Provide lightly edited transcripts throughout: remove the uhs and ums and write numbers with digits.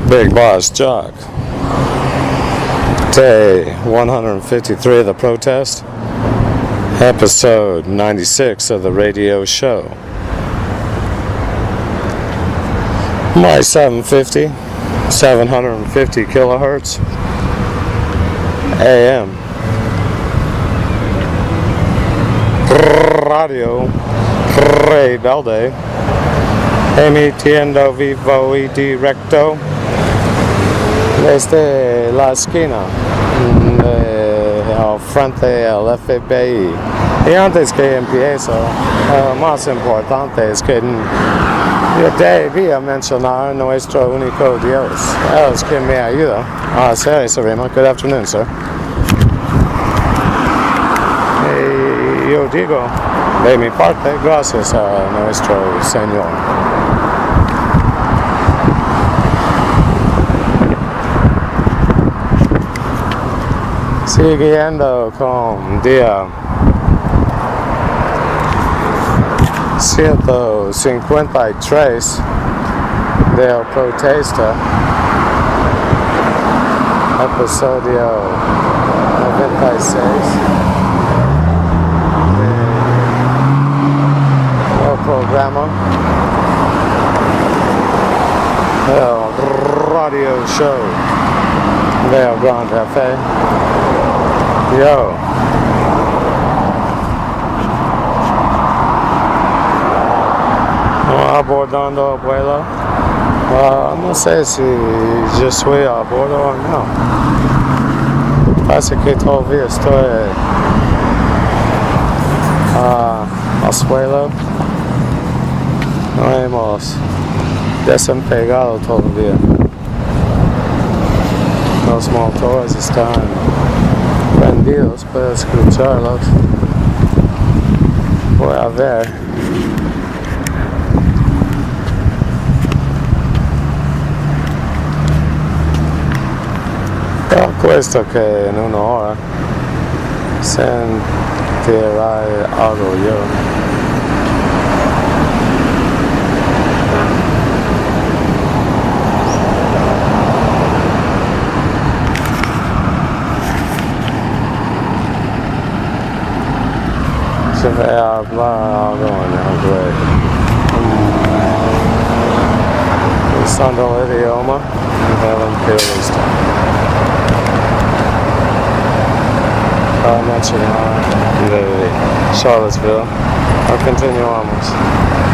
Bigbossjock. Day 153 of the protest. Episode 96 of the radio show. My 750 kilohertz AM Radio Rebelde emitiendo vivo y directo desde la esquina al frente al F.B.I. Y antes que empiece, lo más importante es que yo debía mencionar nuestro único Dios, es que me ayuda a hacer ese rima. Good afternoon, sir. Y yo digo, de mi parte, gracias a nuestro Señor. Siguiendo con día 153 del protesta, episodio 96 del programa del radio show del Gran Café. Yo. Abordando abuelo. No sé si yo soy a bordo o no. Parece que todavía estoy a suelo. No hemos desempegado todavía. Los motores están prendidos, puedo escucharlos. Voy a ver. Apuesto que en una hora sentirá algo yo. Se ve hablar algo en inglés. Usando el idioma del imperialista. Nacional de Charlottesville. Continuamos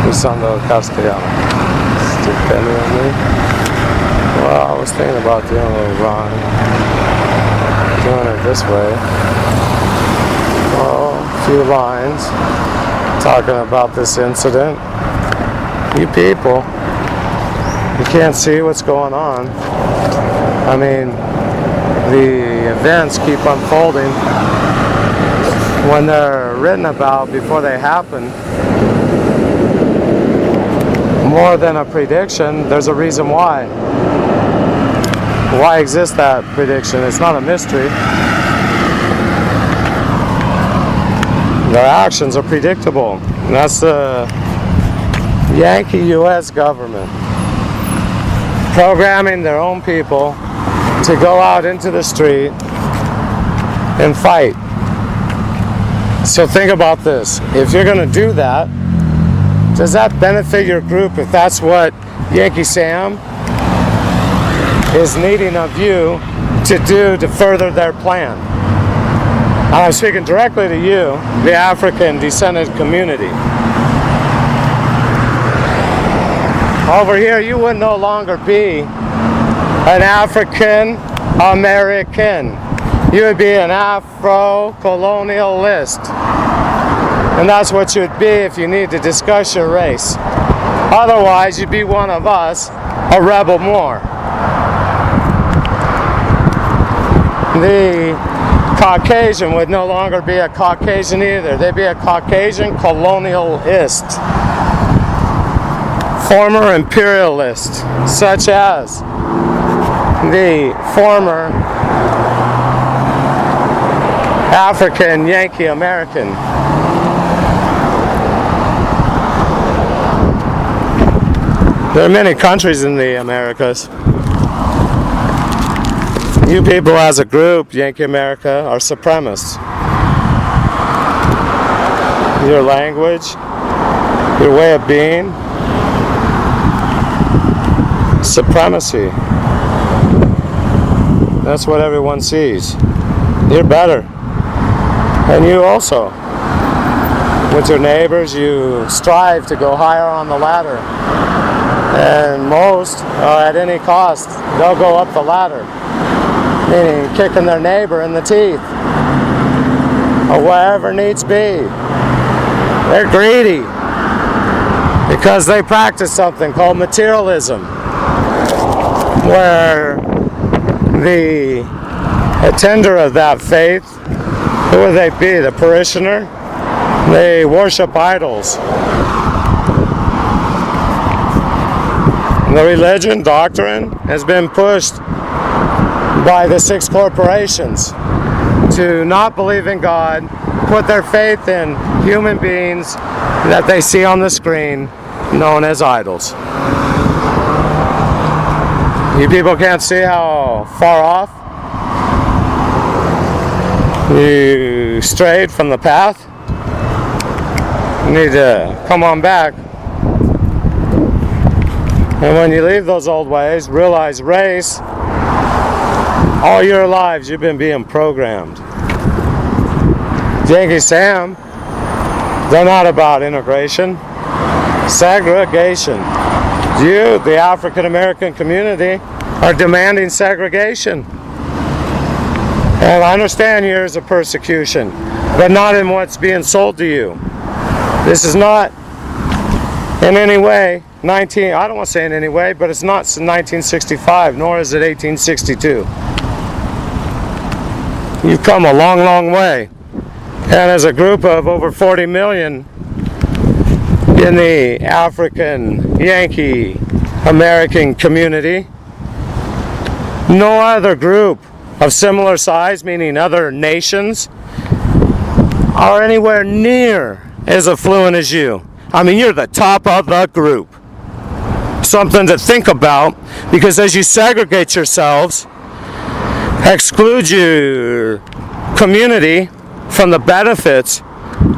usando el castellano. Stupendly. Well, I was thinking about doing a little rhyme. Doing it this way. Well, a few lines talking about this incident. You people, you can't see what's going on. I mean, the events keep unfolding when they're written about before they happen. More than a prediction, there's a reason why. Why exists that prediction? It's not a mystery. Their actions are predictable. And that's the Yankee U.S. government programming their own people to go out into the street and fight. So think about this. If you're going to do that, does that benefit your group if that's what Yankee Sam is needing of you to do to further their plan? And I'm speaking directly to you, the African descended community. Over here, you would no longer be an African American. You would be an Afro-colonialist. And that's what you'd be if you need to discuss your race. Otherwise, you'd be one of us, a rebel more. The Caucasian would no longer be a Caucasian either. They'd be a Caucasian colonialist. Former imperialist, such as the former African Yankee American. There are many countries in the Americas. You people as a group, Yankee America, are supremacists. Your language, your way of being, supremacy. That's what everyone sees. You're better. And you also. With your neighbors, you strive to go higher on the ladder. And most, at any cost, they'll go up the ladder. Meaning kicking their neighbor in the teeth. Or wherever needs be. They're greedy. Because they practice something called materialism. Where the attender of that faith, who would they be? The parishioner? They worship idols. The religion, doctrine, has been pushed by the 6 corporations to not believe in God, put their faith in human beings that they see on the screen, known as idols. You people can't see how far off you strayed from the path. You need to come on back. And when you leave those old ways, realize race, all your lives you've been being programmed. Yankee Sam, they're not about integration, segregation. You, the African American community, are demanding segregation. And I understand years of persecution, but not in what's being sold to you. This is not in any way I don't want to say in any way, but it's not 1965, nor is it 1862. You've come a long, long way. And as a group of over 40 million in the African Yankee American community, no other group of similar size, meaning other nations, are anywhere near as affluent as you. I mean, you're the top of the group. Something to think about, because as you segregate yourselves, exclude your community from the benefits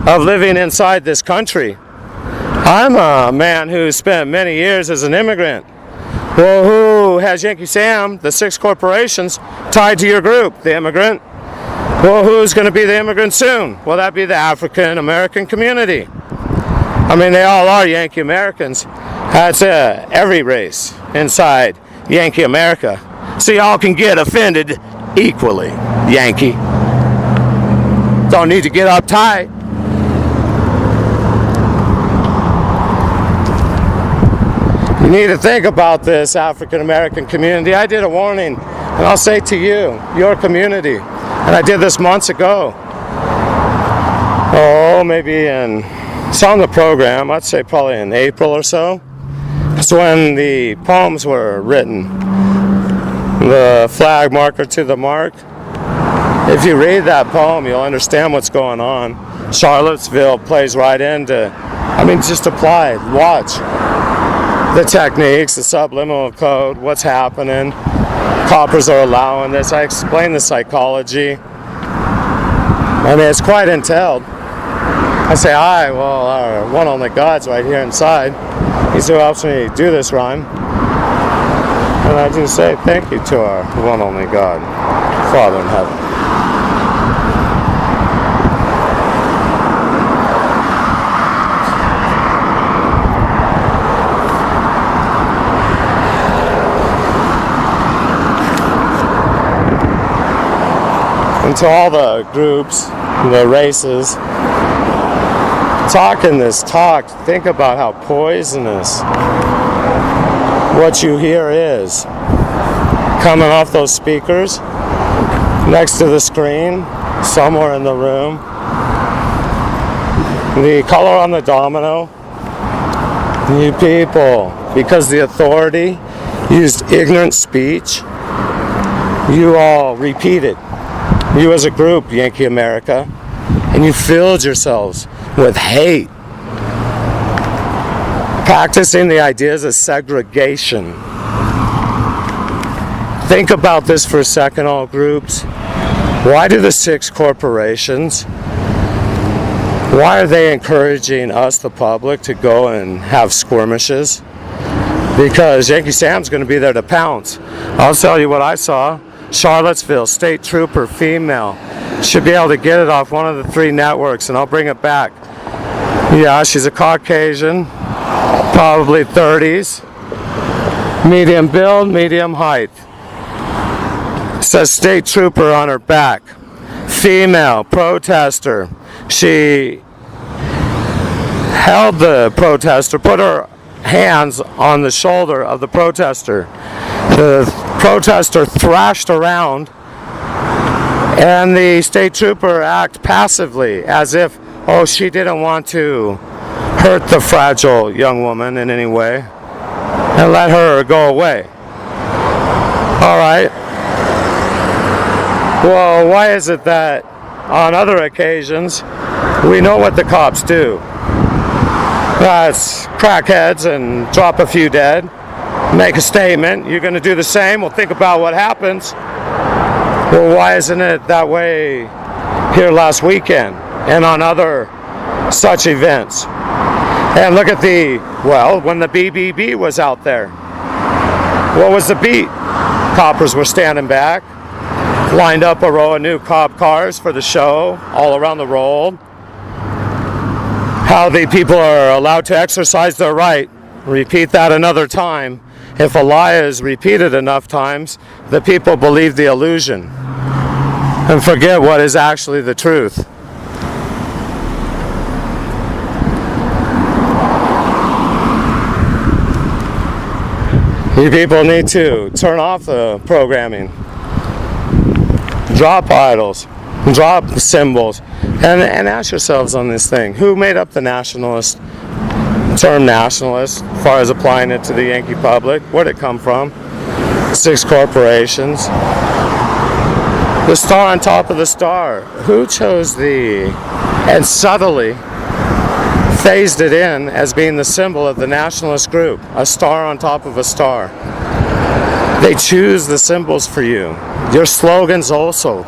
of living inside this country. I'm a man who spent many years as an immigrant. Well, who has Yankee Sam, the 6 corporations, tied to your group, the immigrant? Well, who's going to be the immigrant soon? Well, that'd be the African American community. I mean, they all are Yankee Americans. That's every race inside Yankee America. So y'all can get offended equally, Yankee. Don't need to get uptight. You need to think about this, African American community. I did a warning, and I'll say to you, your community, and I did this months ago. Oh, maybe it's on the program, I'd say probably in April or so. It's when the poems were written. The flag marker to the mark. If you read that poem, you'll understand what's going on. Charlottesville plays right into, just apply, watch the techniques, the subliminal code, what's happening. Coppers are allowing this. I explain the psychology. It's quite entailed. I say, our one only God's right here inside. He's who helps me do this rhyme. And I do say thank you to our one only God, Father in heaven. And to all the groups, the races, talking this talk, think about how poisonous what you hear is. Coming off those speakers, next to the screen, somewhere in the room. The color on the domino. You people, because the authority used ignorant speech, you all repeated. You as a group, Yankee America, and you filled yourselves with hate. practicing the ideas of segregation. Think about this for a second, all groups. Why do the 6 corporations, why are they encouraging us, the public, to go and have skirmishes? Because Yankee Sam's going to be there to pounce. I'll tell you what I saw. Charlottesville, state trooper, female. Should be able to get it off one of the 3 networks, and I'll bring it back. Yeah, she's a Caucasian, probably 30s. Medium build, medium height. Says state trooper on her back. Female, protester. She held the protester, put her hands on the shoulder of the protester. The protester thrashed around, and the state trooper acted passively, as if, oh, she didn't want to hurt the fragile young woman in any way, and let her go away. All right. Well, why is it that on other occasions we know what the cops do? That's crackheads and drop a few dead, make a statement. You're going to do the same? Well, think about what happens. Well, why isn't it that way here last weekend and on other such events? And look at when the BBB was out there, what was the beat? Coppers were standing back, lined up a row of new cop cars for the show all around the road. How the people are allowed to exercise their right. Repeat that another time. If a lie is repeated enough times, the people believe the illusion and forget what is actually the truth. You people need to turn off the programming. Drop idols. Drop symbols. And ask yourselves on this thing. Who made up the term nationalist, as far as applying it to the Yankee public? Where'd it come from? 6 corporations. The star on top of the star. Who chose and subtly phased it in as being the symbol of the nationalist group? A star on top of a star. They choose the symbols for you. Your slogans also.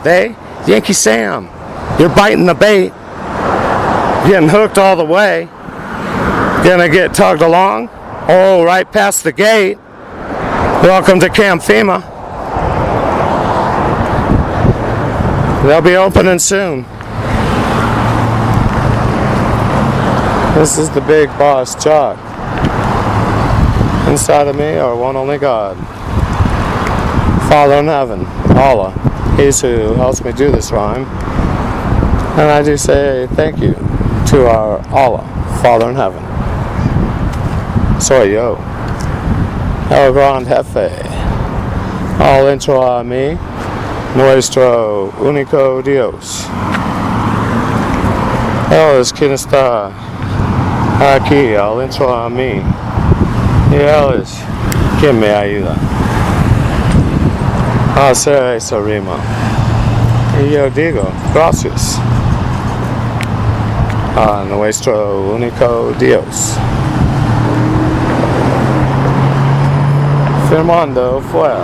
Yankee Sam. You're biting the bait. Getting hooked all the way. Gonna get tugged along. Oh, right past the gate. Welcome to Camp FEMA. They'll be opening soon. This is the Bigbossjock. Inside of me are one only God. Father in heaven, Allah. He's who helps me do this rhyme. And I do say thank you to our Allah, Father in heaven. Soy yo, el gran jefe. All intro a mí, nuestro único Dios. Él es quien está aquí, al intro a mí. Y Él es quien me ayuda a hacer esa rima. Y yo digo, gracias a nuestro único Dios. Firmando fuera.